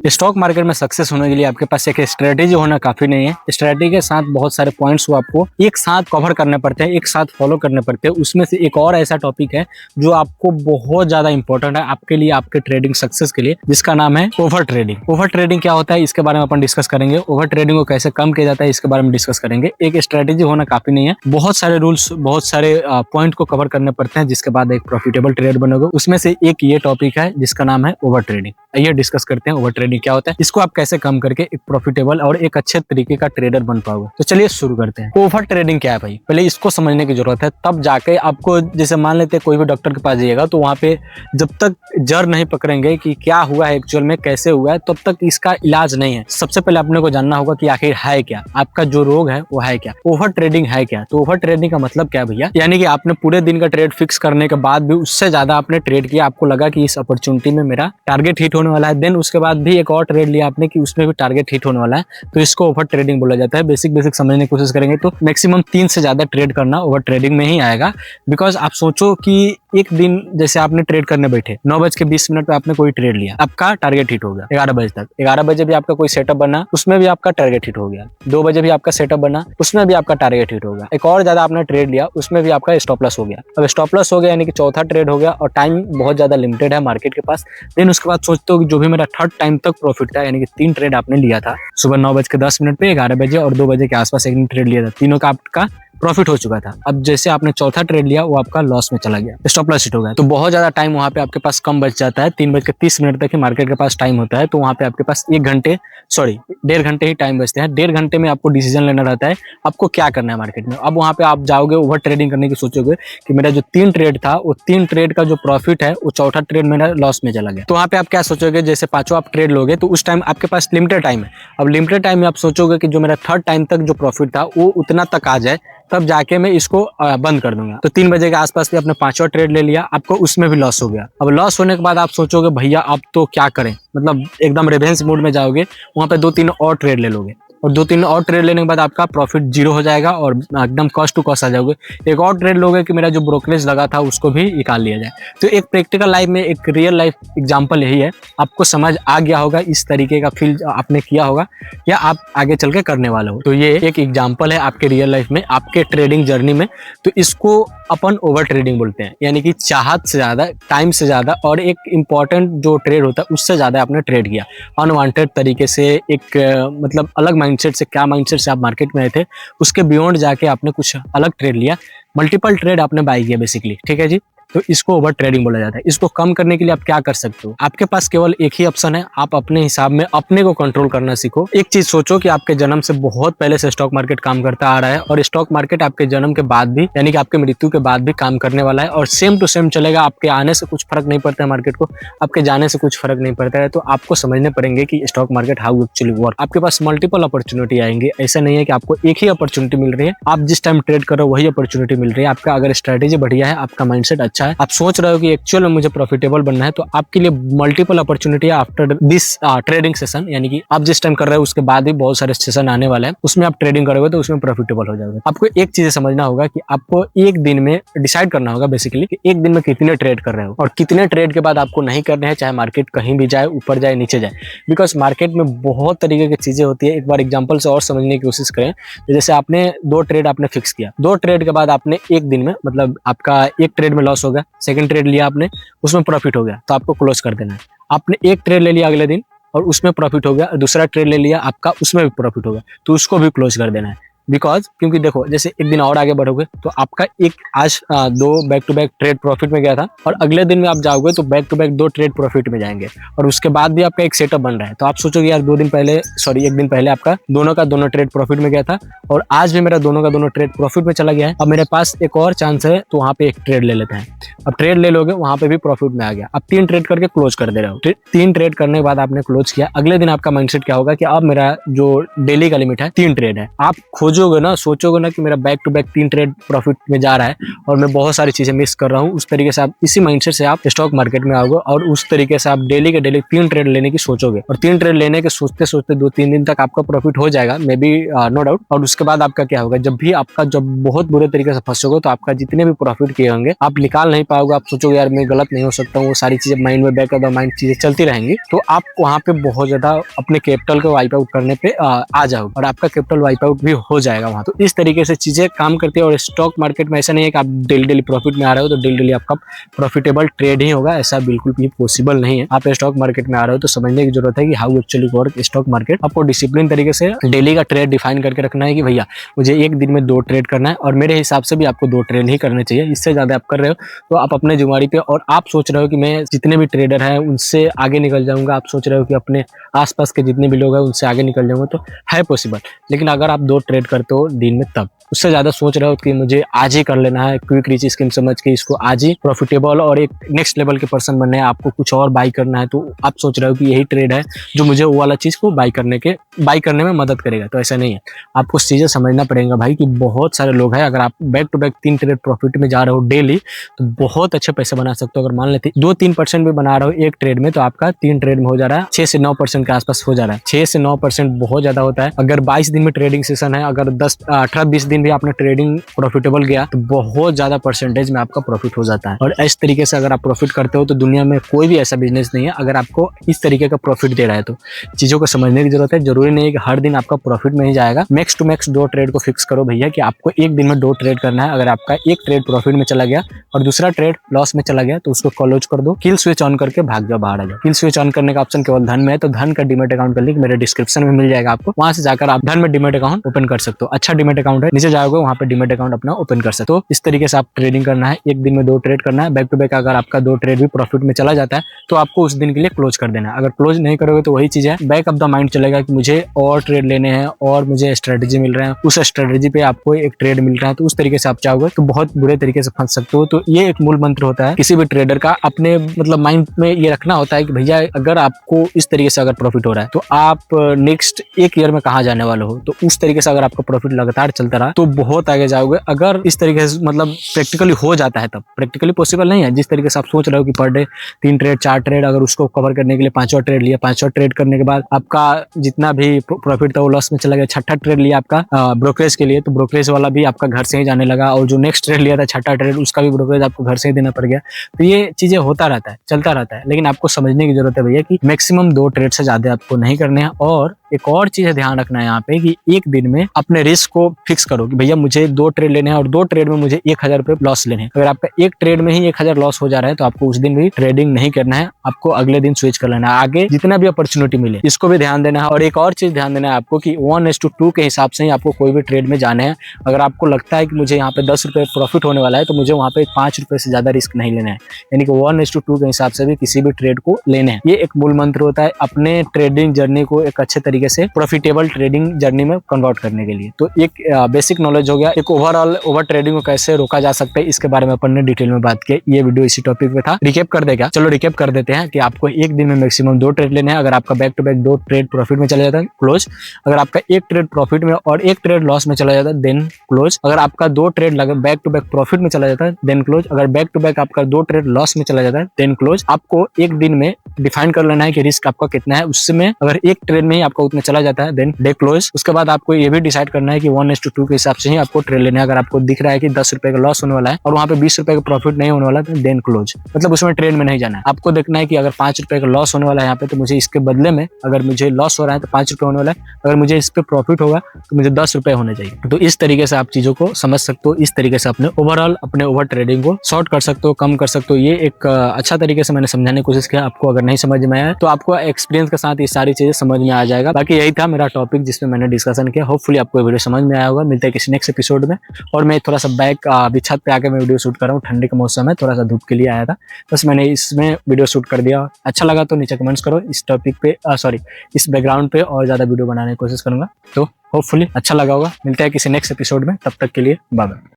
Stock market में success होने के लिए आपके पास एक स्ट्रेटेजी होना काफी नहीं है। स्ट्रेटेजी के साथ बहुत सारे पॉइंट्स को आपको एक साथ कवर करने पड़ते हैं, एक साथ फॉलो करने पड़ते हैं। उसमें से एक और ऐसा टॉपिक है जो आपको बहुत ज्यादा इंपॉर्टेंट है आपके लिए, आपके ट्रेडिंग सक्सेस के लिए, जिसका नाम है ओवर ट्रेडिंग। ओवर ट्रेडिंग क्या होता है इसके बारे में अपन डिस्कस करेंगे। ओवर ट्रेडिंग को कैसे कम किया जाता है इसके बारे में डिस्कस करेंगे। एक स्ट्रेटेजी होना काफी नहीं है, बहुत सारे रूल्स, बहुत सारे पॉइंट को कवर करने पड़ते हैं जिसके बाद एक प्रॉफिटेबल ट्रेड बनोगे। उसमें से एक ये टॉपिक है जिसका नाम है ओवर ट्रेडिंग। आइए डिस्कस करते हैं ओवर ट्रेडिंग क्या होता है, इसको आप कैसे कम करके एक प्रॉफिटेबल और एक अच्छे तरीके का ट्रेडर बन पाओगे। तो चलिए शुरू करते हैं। ओवर ट्रेडिंग क्या है भाई, पहले इसको समझने की जरूरत है, तब जाके आपको, जैसे मान लेते हैं कोई भी डॉक्टर के पास जाइएगा तो वहाँ पे जब तक जड़ नहीं पकड़ेंगे कि क्या हुआ है एक्चुअल में, कैसे हुआ है, तब तक इसका इलाज नहीं है। सबसे पहले अपने को जानना होगा कि आखिर है क्या, आपका जो रोग है वो है क्या, ओवर ट्रेडिंग है क्या। तो ओवर ट्रेडिंग का मतलब क्या भैया, यानी कि आपने पूरे दिन का ट्रेड फिक्स करने के बाद भी उससे ज्यादा आपने ट्रेड किया, आपको लगा कि इस अपॉर्चुनिटी में मेरा टारगेट हिट होने वाला है, देन उसके बाद भी एक और ट्रेड लिया आपने कि उसमें भी टारगेट हिट होने वाला है, तो इसको ओवर ट्रेडिंग बोला जाता है। बेसिक समझने की कोशिश करेंगे तो मैक्सिमम 3 से ज्यादा ट्रेड करना ओवर ट्रेडिंग में ही आएगा। बिकॉज आप सोचो कि एक दिन जैसे आपने ट्रेड करने बैठे 9:20 पे आपने कोई ट्रेड लिया, आपका टारगेट हिट हो गया 11 बजे तक। 11 बजे भी आपका कोई सेटअप बना, उसमें भी आपका टारगेट हिट हो गया। 2 बजे भी आपका सेटअप बना, उसमें भी आपका टारगेट हिट हो गया। एक और ज्यादा आपने ट्रेड लिया, उसमें भी आपका स्टॉप लॉस हो गया। अब स्टॉप लॉस हो गया यानी कि चौथा ट्रेड हो गया और टाइम बहुत ज्यादा लिमिटेड है मार्केट के पास। देन उसके बाद सोचते हो कि जो भी मेरा थर्ड टाइम तक प्रॉफिट था, यानी कि 3 ट्रेड आपने लिया था, सुबह 9:10 पे, 11 बजे और 2 बजे के आसपास एक ट्रेड लिया था, तीनों का आपका प्रॉफिट हो चुका था। अब जैसे आपने चौथा ट्रेड लिया वो आपका लॉस में चला गया, स्टॉप लॉस हिट हो गया, तो बहुत ज्यादा टाइम वहां पे आपके पास कम बच जाता है। 3:30 तक ही मार्केट के पास टाइम होता है, तो वहां पे आपके पास 1.5 घंटे ही टाइम बचते हैं। 1.5 घंटे में आपको डिसीजन लेना रहता है आपको क्या करना है मार्केट में। अब वहां पे आप जाओगे ओवर ट्रेडिंग करने की, सोचोगे कि मेरा जो 3 ट्रेड था वो 3 ट्रेड का जो प्रॉफिट है वो चौथा ट्रेड मेरा लॉस में चला गया। तो वहां पे आप क्या सोचोगे, जैसे पांचों आप ट्रेड लोगे तो उस टाइम आपके पास लिमिटेड टाइम है। अब लिमिटेड टाइम में आप सोचोगे कि जो मेरा थर्ड टाइम तक जो प्रॉफिट था वो उतना तक आ जाए, तब जाके मैं इसको बंद कर दूंगा। तो 3 बजे के आसपास भी आपने 5वां ट्रेड ले लिया, आपको उसमें भी लॉस हो गया। अब लॉस होने के बाद आप सोचोगे भैया अब तो क्या करें, मतलब एकदम रिवेंज मूड में जाओगे, वहां पे 2-3 और ट्रेड ले लोगे और 2-3 और ट्रेड लेने के बाद आपका प्रॉफिट 0 हो जाएगा और एकदम कॉस्ट टू कॉस्ट आ जाओगे। एक और ट्रेड लोगे कि मेरा जो ब्रोकरेज लगा था उसको भी निकाल लिया जाए। तो एक प्रैक्टिकल लाइफ में एक रियल लाइफ एग्जांपल यही है, आपको समझ आ गया होगा, इस तरीके का फील आपने किया होगा या आप आगे चल के करने वाले हो। तो ये एक एग्जाम्पल है आपके रियल लाइफ में, आपके ट्रेडिंग जर्नी में। तो इसको अपन ओवर ट्रेडिंग बोलते हैं, यानी कि चाहत से ज्यादा, टाइम से ज्यादा और एक इम्पॉर्टेंट जो ट्रेड होता है उससे ज्यादा आपने ट्रेड किया अनवांटेड तरीके से, एक मतलब अलग माइंडसेट से। क्या माइंडसेट से आप मार्केट में आए थे उसके बियॉन्ड जाके आपने कुछ अलग ट्रेड लिया, मल्टीपल ट्रेड आपने बाय किया बेसिकली, ठीक है जी। तो इसको ओवर ट्रेडिंग बोला जाता है। इसको कम करने के लिए आप क्या कर सकते हो, आपके पास केवल एक ही ऑप्शन है, आप अपने हिसाब में अपने को कंट्रोल करना सीखो। एक चीज सोचो कि आपके जन्म से बहुत पहले से स्टॉक मार्केट काम करता आ रहा है और स्टॉक मार्केट आपके जन्म के बाद भी, यानी कि आपके मृत्यु के बाद भी काम करने वाला है और सेम टू सेम चलेगा। आपके आने से कुछ फर्क नहीं पड़ता है मार्केट को, आपके जाने से कुछ फर्क नहीं पड़ता है। तो आपको समझने पड़ेंगे कि stock market how actually work. आपके पास मल्टीपल अपॉर्चुनिटी आएंगे, ऐसा नहीं है कि आपको एक ही अपॉर्चुनिटी मिल रही है, आप जिस टाइम ट्रेड करो वही अपॉर्चुनिटी मिल रही है। आपका अगर स्ट्रेटेजी बढ़िया है, आपका माइंडसेट अच्छा है, आप सोच रहे हो कि एक्चुअल में मुझे प्रॉफिटेबल बनना है, तो आपके लिए multiple opportunity after this trading session, यानी कि आप जिस टाइम कर रहे हो उसके बाद भी बहुत सारे सेशन आने वाले हैं, उसमें आप ट्रेडिंग करोगे तो उसमें प्रॉफिटेबल हो जाओगे। आपको एक चीज समझना होगा कि आपको एक दिन में डिसाइड करना होगा बेसिकली कि एक दिन में कितने ट्रेड कर रहे हो और कितने ट्रेड के बाद आपको नहीं करने हैं, चाहे मार्केट कहीं भी जाए, ऊपर जाए नीचे जाए। बिकॉज मार्केट में बहुत तरीके की चीजें होती है। एक बार एग्जाम्पल से और समझने की कोशिश करें, जैसे आपने 2 ट्रेड आपने फिक्स किया, 2 ट्रेड के बाद आपने एक दिन में, मतलब आपका एक ट्रेड में लॉस हो गया, सेकंड ट्रेड लिया आपने, उसमें प्रॉफिट हो गया, तो आपको क्लोज कर देना है। आपने एक ट्रेड ले लिया अगले दिन और उसमें प्रॉफिट हो गया, दूसरा ट्रेड ले लिया आपका, उसमें भी प्रॉफिट हो गया, तो उसको भी क्लोज कर देना है। बिकॉज क्योंकि देखो, जैसे एक दिन और आगे बढ़ोगे तो आपका एक आज 2 back to back trade profit में गया था और अगले दिन में आप जाओगे तो back to back 2 trade profit में जाएंगे और उसके बाद भी आपका एक सेटअप बन रहा है। तो आप सोचोगे यार एक दिन पहले आपका दोनों का दोनों ट्रेड प्रॉफिट में गया था और आज भी मेरा दोनों का दोनों ट्रेड प्रॉफिट में चला गया है। अब मेरे पास एक और चांस है, तो वहां पे एक ट्रेड ले लेते हैं। अब ट्रेड ले लोगे, वहां पे भी प्रॉफिट में आ गया, अब 3 ट्रेड करके क्लोज कर दे रहे हो। 3 ट्रेड करने के बाद आपने क्लोज किया, अगले दिन आपका माइंडसेट क्या होगा कि अब मेरा जो डेली का लिमिट है 3 ट्रेड है। आप खोजो सोचोगे ना कि मेरा back to back 3 trade profit में जा रहा है और मैं बहुत सारी चीजें मिस कर रहा हूँ, उस तरीके से आप इसी माइंडसेट से आप स्टॉक मार्केट में आओगे और उस तरीके से आप डेली के डेली 3 ट्रेड लेने की सोचोगे और 3 ट्रेड लेने के सोचते सोचते 2-3 दिन तक आपका प्रॉफिट हो जाएगा, मे बी नो डाउट। और उसके बाद आपका क्या होगा, जब बहुत बुरे तरीके से फंसोगे तो आपका जितने भी प्रॉफिट किए होंगे आप निकाल नहीं पाओगे। आप सोचोगे यार मैं गलत नहीं हो सकता हूँ, वो सारी चीजें माइंड में बैक ऑफ द माइंड चीजें चलती रहेंगी, तो आप वहाँ पे बहुत ज्यादा अपने कैपिटल को वाइप आउट करने पे आ जाओगे और आपका कैपिटल वाइप आउट भी हो जाएगा वहाँ। तो इस तरीके से चीजें काम करती है। और स्टॉक मार्केट में ऐसा नहीं है कि आप डेली डेली प्रॉफिट में आ रहे हो तो डेली डेली आपका प्रॉफिटेबल ट्रेड ही होगा, ऐसा बिल्कुल भी पॉसिबल नहीं है। आप स्टॉक मार्केट में आ रहे हो तो समझने की जरूरत है कि how actually work stock market. आपको डिसिप्लिन तरीके से डेली का ट्रेड डिफाइन करके रखना है कि भैया मुझे एक दिन में 2 ट्रेड करना है और मेरे हिसाब से भी आपको 2 ट्रेड ही करने चाहिए। इससे ज्यादा आप कर रहे हो तो आप अपने जुगाड़ी पे, और आप सोच रहे हो कि मैं जितने भी ट्रेडर हैं उनसे आगे निकल जाऊंगा, आप सोच रहे हो कि अपने आसपास के जितने भी लोग हैं उनसे आगे निकल जाऊंगा, तो है पॉसिबल। लेकिन अगर आप 2 ट्रेड करते हो दिन में तब, उससे ज्यादा सोच रहे हो कि मुझे आज ही कर लेना है, क्विक रिच स्कीम समझ के इसको आज ही प्रॉफिटेबल और एक नेक्स्ट लेवल के पर्सन बनना है, आपको कुछ और बाई करना है, तो आप सोच रहे हो कि यही ट्रेड है जो मुझे वो वाला चीज को बाई करने में मदद करेगा। तो ऐसा नहीं है, आपको चीजें समझना पड़ेगा भाई कि बहुत सारे लोग हैं। अगर आप back to back 3 trade profit में जा रहे हो डेली तो बहुत अच्छे पैसे बना सकते हो। अगर मान लेते 2-3% भी बना रहे हो एक ट्रेड में, तो आपका 3 ट्रेड में हो जा रहा है 6 से 9% के आसपास हो जा रहा है। 6 से 9% बहुत ज्यादा होता है। अगर 22 दिन में ट्रेडिंग सेशन है, अगर 18-20 दिन भी आपने ट्रेडिंग प्रॉफिटेबल गया तो बहुत ज्यादा परसेंटेज में आपका प्रॉफिट हो जाता है। और इस तरीके से अगर आप प्रॉफिट करते हो तो दुनिया में कोई भी ऐसा बिजनेस नहीं है अगर आपको इस तरीके का प्रॉफिट दे रहा है। तो चीजों को समझने की जरूरत है। जरूरी नहीं है कि हर दिन आपका प्रॉफिट में ही जाएगा। मैक्स टू मैक्स 2 ट्रेड को फिक्स करो भैया कि आपको एक दिन में 2 ट्रेड करना है। अगर आपका एक ट्रेड प्रॉफिट में चला गया और दूसरा ट्रेड लॉस में चला गया तो उसको क्लोज कर दो, किल स्विच ऑन करके भाग जाओ, बाहर आ जाओ। किल स्विच ऑन करने का ऑप्शन केवल धन में है, तो धन का डीमैट अकाउंट का लिंक मेरे डिस्क्रिप्शन में मिल जाएगा आपको, वहां से जाकर आप धन में डीमैट अकाउंट ओपन कर सकते हो। अच्छा डीमैट अकाउंट है, नीचे जाओगे वहां पे डीमैट अकाउंट अपना ओपन कर सकते हो। इस तरीके से आप ट्रेडिंग करना है, एक दिन में 2 ट्रेड करना है। बैक टू बैक अगर आपका 2 ट्रेड भी प्रॉफिट में चला जाता है तो आपको उस दिन के लिए क्लोज कर देना है। अगर क्लोज नहीं करोगे तो वही चीज है, बैक ऑफ द माइंड चलेगा कि मुझे और ट्रेड लेने हैं और मुझे स्ट्रेटेजी मिल रहे हैं, उस स्ट्रेटेजी पे आपको एक ट्रेड मिल रहा है, तो उस तरीके से आप चाहोगे तो बहुत बुरे तरीके से फंस सकते हो। तो ये एक मूल मंत्र होता है किसी भी ट्रेडर का, अपने मतलब माइंड में ये रखना होता है कि भैया अगर आपको इस तरीके से अगर प्रॉफिट हो रहा है तो आप नेक्स्ट 1 ईयर में कहाँ जाने वाले हो। तो उस तरीके से अगर आपका प्रॉफिट लगातार चलता रहा तो बहुत आगे जाओगे। अगर इस तरीके से मतलब प्रैक्टिकली हो जाता है, तब प्रैक्टिकली पॉसिबल नहीं है। जिस तरीके से आप सोच रहे हो कि पर डे 3 ट्रेड 4 ट्रेड, अगर उसको कवर करने के लिए 5वां ट्रेड लिया, 5वां ट्रेड करने के बाद आपका जितना भी प्रॉफिट था वो लॉस में चला गया, 6ठा ट्रेड लिया आपका ब्रोकरेज के लिए, तो ब्रोकरेज वाला भी आपका घर से ही जाने लगा, और जो नेक्स्ट ट्रेड लिया था 6ठा ट्रेड उसका भी ब्रोकरेज आपको घर से ही देना पड़ गया। तो ये चीजें होता रहता है, चलता रहता है। लेकिन आपको समझने की जरूरत है भैया कि मैक्सिमम 2 ट्रेड से ज्यादा आपको नहीं करने हैं। और एक और चीज है ध्यान रखना है यहाँ पे कि एक दिन में अपने रिस्क को फिक्स करो कि भैया मुझे 2 ट्रेड लेने हैं और 2 ट्रेड में मुझे 1000 रुपए लॉस लेने हैं। अगर आपका एक ट्रेड में ही 1000 लॉस हो जा रहा है तो आपको उस दिन भी ट्रेडिंग नहीं करना है, आपको अगले दिन स्विच कर लेना है। आगे जितना भी अपॉर्चुनिटी मिले इसको भी ध्यान देना है। और एक और चीज ध्यान देना है आपको कि 1:2 के हिसाब से ही आपको कोई भी ट्रेड में जाना है। अगर आपको लगता है कि मुझे यहाँ पे 10 रुपए प्रॉफिट होने वाला है तो मुझे वहाँ पे 5 रुपए से ज्यादा रिस्क नहीं लेना है, यानी कि 1:2 के हिसाब से भी किसी भी ट्रेड को लेने हैं। ये एक मूल मंत्र होता है अपने ट्रेडिंग जर्नी को एक अच्छे तरीके से प्रॉफिटेबल ट्रेडिंग जर्नी में कन्वर्ट करने के लिए। तो एक बेसिक नॉलेज हो गया। एक ओवरऑल ओवर ट्रेडिंग को कैसे रोका जा सकता है इसके बारे में अपन ने डिटेल में बात की। ये वीडियो इसी टॉपिक पे था। रिकैप कर देगा, चलो रिकैप कर देते हैं कि आपको एक दिन में मैक्सिमम 2 ट्रेड लेने हैं। अगर आपका back to back 2 trade profit में चला जाता है क्लोज, अगर आपका 1 ट्रेड प्रॉफिट में और 1 ट्रेड लॉस में चला जाता है देन क्लोज, अगर आपका 2 trade back to back profit में चला जाता है देन क्लोज, अगर बैक टू बैक आपका 2 ट्रेड लॉस में चला जाता है देन क्लोज। आपको एक दिन में डिफाइन कर लेना है कि रिस्क आपका कितना है, उसमें अगर एक ट्रेड में ही आपका उतना चला जाता है देन डे क्लोज। उसके बाद आपको ये भी डिसाइड करना है कि 1:2 के हिसाब से ही आपको ट्रेड लेना है। अगर आपको दिख रहा है कि 10 रुपए का लॉस होने वाला है और वहाँ पे 20 रुपए का प्रॉफिट नहीं होने वाला है देन क्लोज, मतलब उसमें ट्रेड में नहीं जाना है। आपको देखना है कि अगर 5 रुपए का लॉस होने वाला है यहाँ पे तो मुझे इसके बदले में, अगर मुझे लॉस हो रहा है तो 5 रुपए होने वाला है, अगर मुझे इस पे प्रॉफिट होगा तो मुझे 10 रुपए होने चाहिए। तो इस तरीके से आप चीजों को समझ सकते हो, इस तरीके से अपने ओवरऑल अपने ओवर ट्रेडिंग को शॉर्ट कर सकते हो, कम कर सकते हो। ये एक अच्छा तरीके से मैंने समझाने की कोशिश किया। आपको अगर नहीं समझ में आया तो आपको एक्सपीरियंस के साथ ये सारी चीजें समझ में आ जाएगा। बाकी यही था मेरा टॉपिक जिसमें मैंने डिस्कशन किया। होपफुली आपको वीडियो समझ में आया होगा। मिलते हैं किसी नेक्स्ट एपिसोड में। और मैं थोड़ा सा बैक अभी छत पे आके मैं वीडियो शूट कर रहा हूँ, ठंडी का मौसम है, थोड़ा सा धूप के लिए आया था, बस मैंने इसमें वीडियो शूट कर दिया। अच्छा लगा तो नीचे कमेंट्स करो। इस टॉपिक पे इस बैकग्राउंड पे और ज्यादा वीडियो बनाने की कोशिश करूंगा। तो होपफुली अच्छा लगा होगा। मिलते हैं किसी नेक्स्ट एपिसोड में, तब तक के लिए बाय बाय।